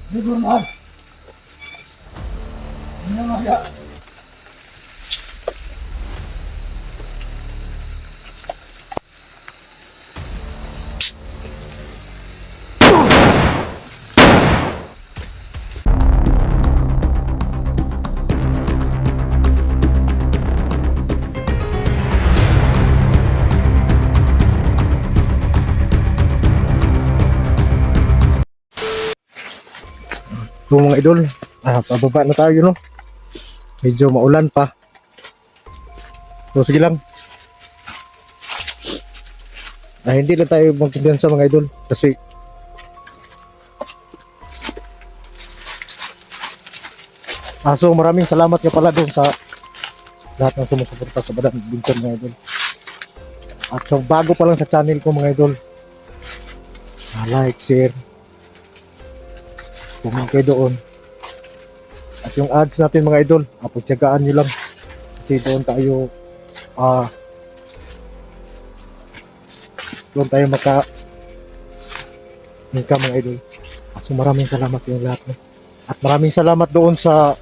Liburan. Ano nga ya? So mga idol, pababa na tayo no. Medyo maulan pa. So sige lang. Hindi na tayo magkumpiyansa mga idol kasi so maraming salamat nga pala doon sa lahat ng sumusuporta sa Badminton mga idol. At so bago pa lang sa channel ko mga idol, like, share, comment kayo doon. At yung ads natin mga idol, pagtyagaan nyo lang kasi doon tayo maka income mga idol. So maraming salamat sa inyo lahat no? At maraming salamat doon sa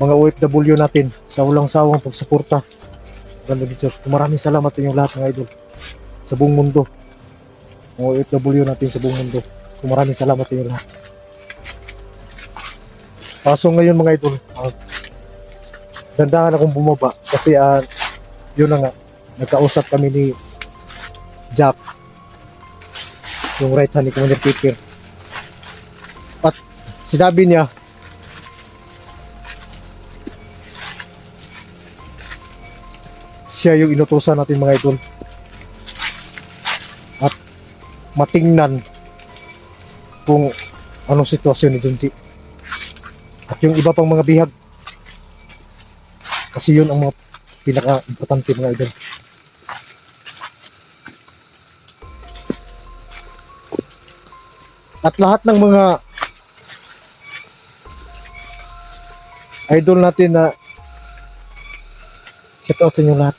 mga OFW natin sa walang sawang pagsuporta. Maraming salamat sa inyo lahat mga idol sa buong mundo, mga OFW natin sa buong mundo. Maraming salamat sa inyo lahat. So ngayon mga idol, dandahan akong bumaba kasi yun na nga, nagkausap kami ni Jack, yung right hand ni Commander Peter, at sinabi niya siya yung inutusan natin mga idol at matingnan kung anong sitwasyon ni Junji at yung iba pang mga bihag kasi yun ang mga pinaka-importante mga idol. At lahat ng mga idol natin na shout out sa inyo lahat.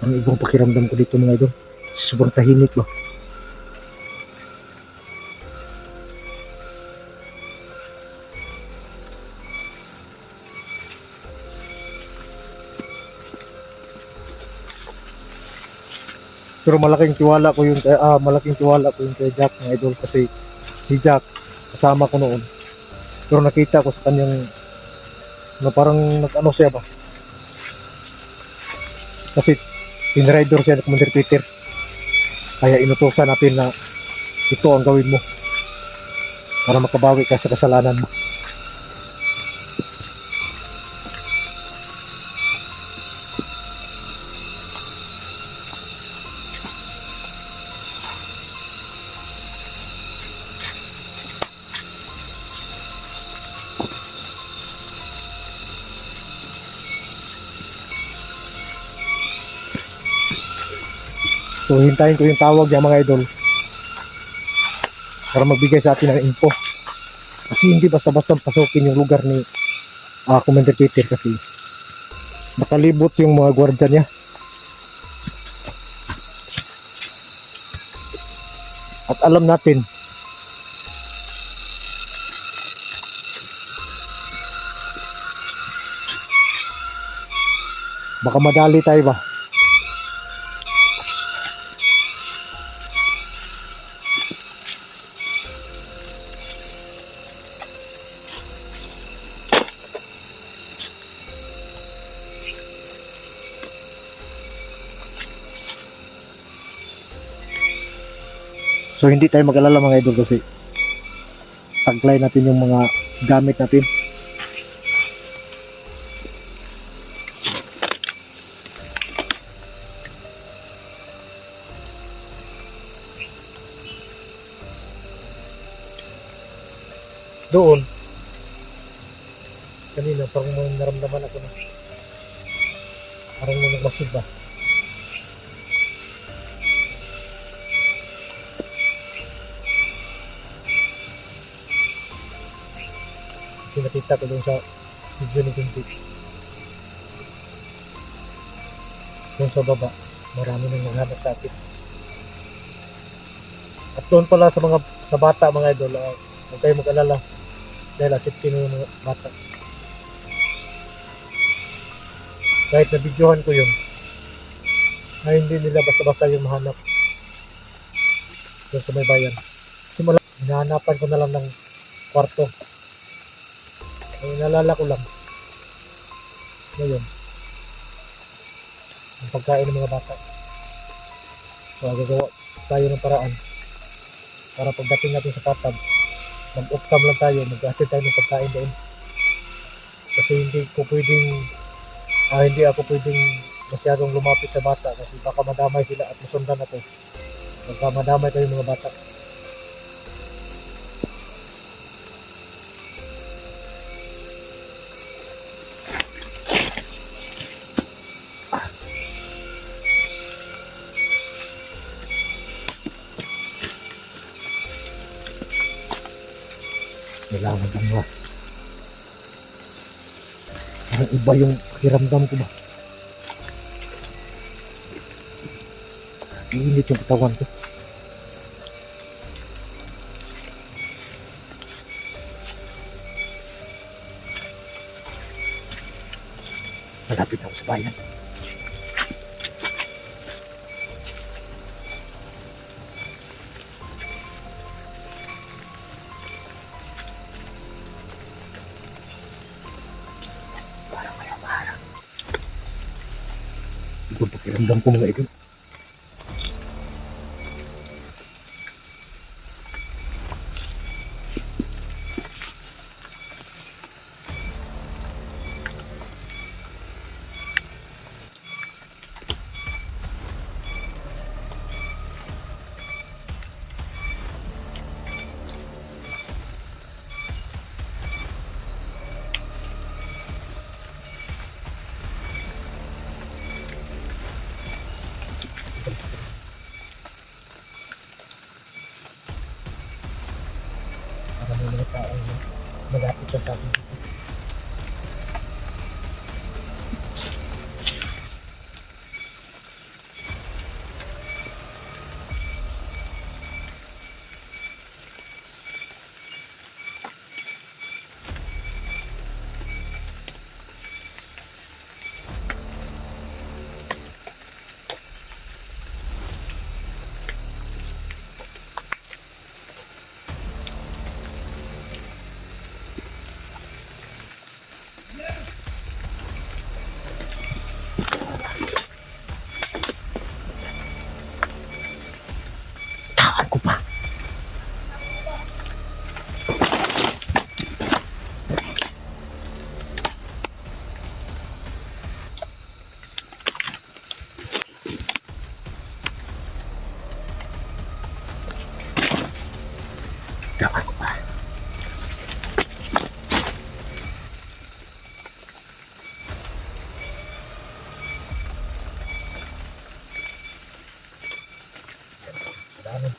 Ang ibang pakiramdam ko dito mga idol, sobrang tahimik ba. Pero malaking tiwala ko yun kay Jack mga idol kasi si Jack kasama ko noon. Pero nakita ko sa kanyang na parang nag-ano siya ba. Kasi pinrider siya ng Commander Peter. Kaya inutusan natin na ito ang gawin mo para makabawi ka sa kasalanan mo. So hintayin ko yung tawag niya mga idol para magbigay sa atin ng info. Kasi hindi basta-basta pasukin yung lugar ni Commander Peter kasi nakalibot yung mga gwardiya niya. At alam natin baka madali tayo ba. So hindi tayo mag-alala mga idol kasi taglay natin yung mga gamit natin. Doon kanina parang may naramdaman ako na parang may nagmasid ba. pinakita ko doon sa video ni Kunti. Doon sa baba, marami nang naghanap sa akin. At doon pala sa mga sa bata mga idol, huwag kayo mag-alala dahil asipin mo yung mga bata. Kahit na videohan ko yun, ay hindi nila basta-basta yung mahanap doon sa may bayan. Simula, hinahanapan ko na lang ng kwarto. Ay nalala ko lang ngayon ang pagkain ng mga bata. So gagawa tayo ng paraan para pagdating natin sa patag, mag-off-cam lang tayo, mag-atid tayo ng pagkain doon. Kasi hindi ako pwedeng masyadong lumapit sa bata kasi baka madamay sila at masundan ako. Baka madamay tayo mga bata. Kailangan din ba? Parang iba yung pakiramdam ko ba? Iinit yung katawan ko. Malapit ako sa bayan. Ito pakiramdam ko mga idol. Para may mga taong malapit sa akin. Ako pa. Ako pa. Dami.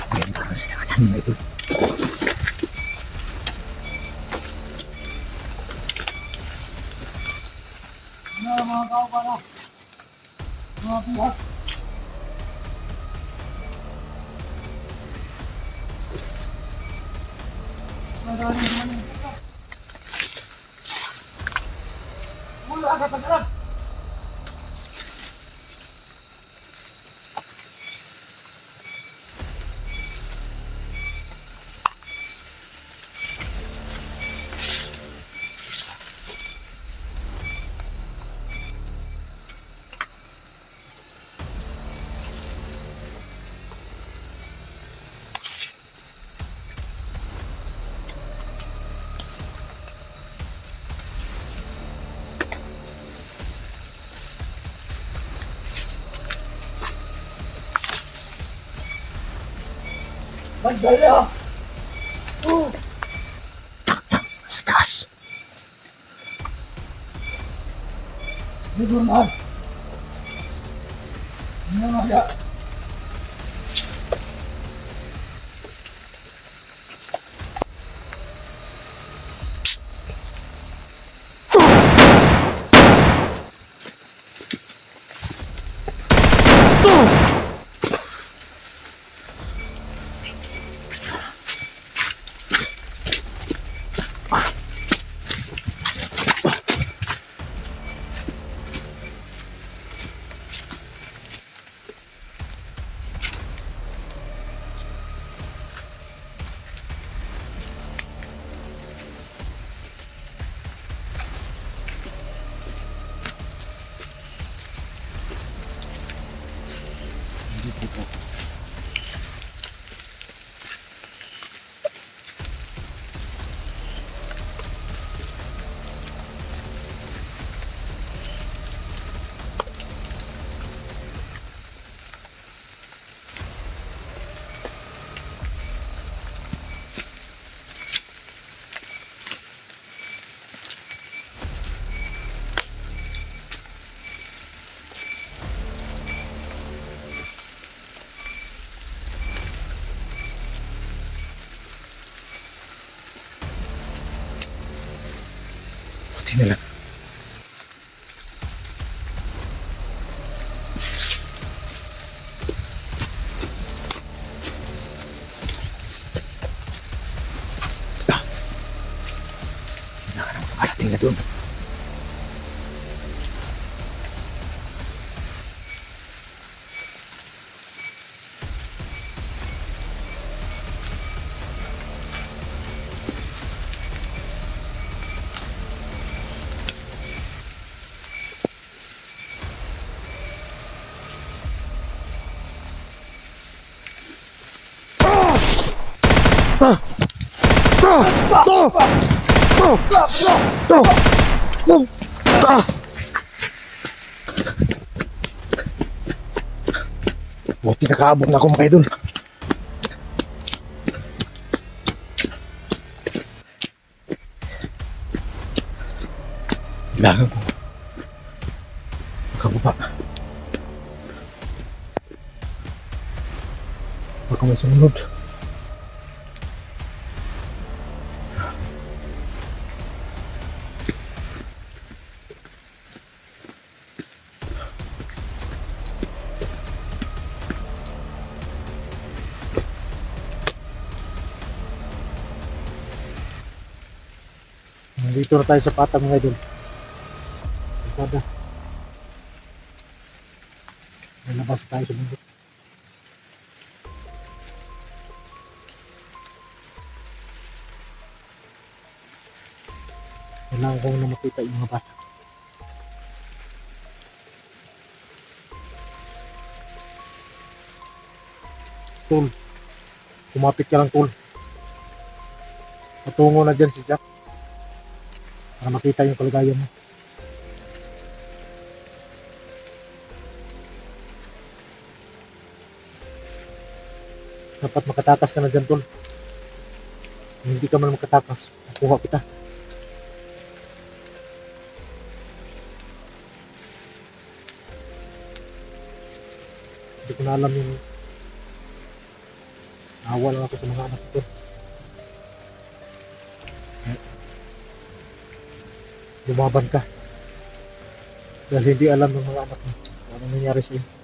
Ayan para sila kanan mga idol. Mga tao para mga buhat. Mula agad agad. Magdala! Oh! Sa taas! Hindi normal! Hindi normal! Buti na lang. Nakarating na doon. Buti nakaabot na ako mga idol. Kailangan ko makababa. Baka may sumunod. Nandito na tayo sa patag mga idol. Sada. Nalabas tayo sa bundok. Kailangan ko na makita yung mga bata. Tol, kumapit ka lang tol. Patungo na dyan si Jack. Para makita yung kalagayan mo. Dapat makatakas ka na dyan tol. Kung hindi ka man makatakas, makuha kita. Hindi ko na alam yung naawa lang ako sa mga anak ko. Lumaban ka dahil hindi alam ng mga anak mo kung anong nangyari sa'yo.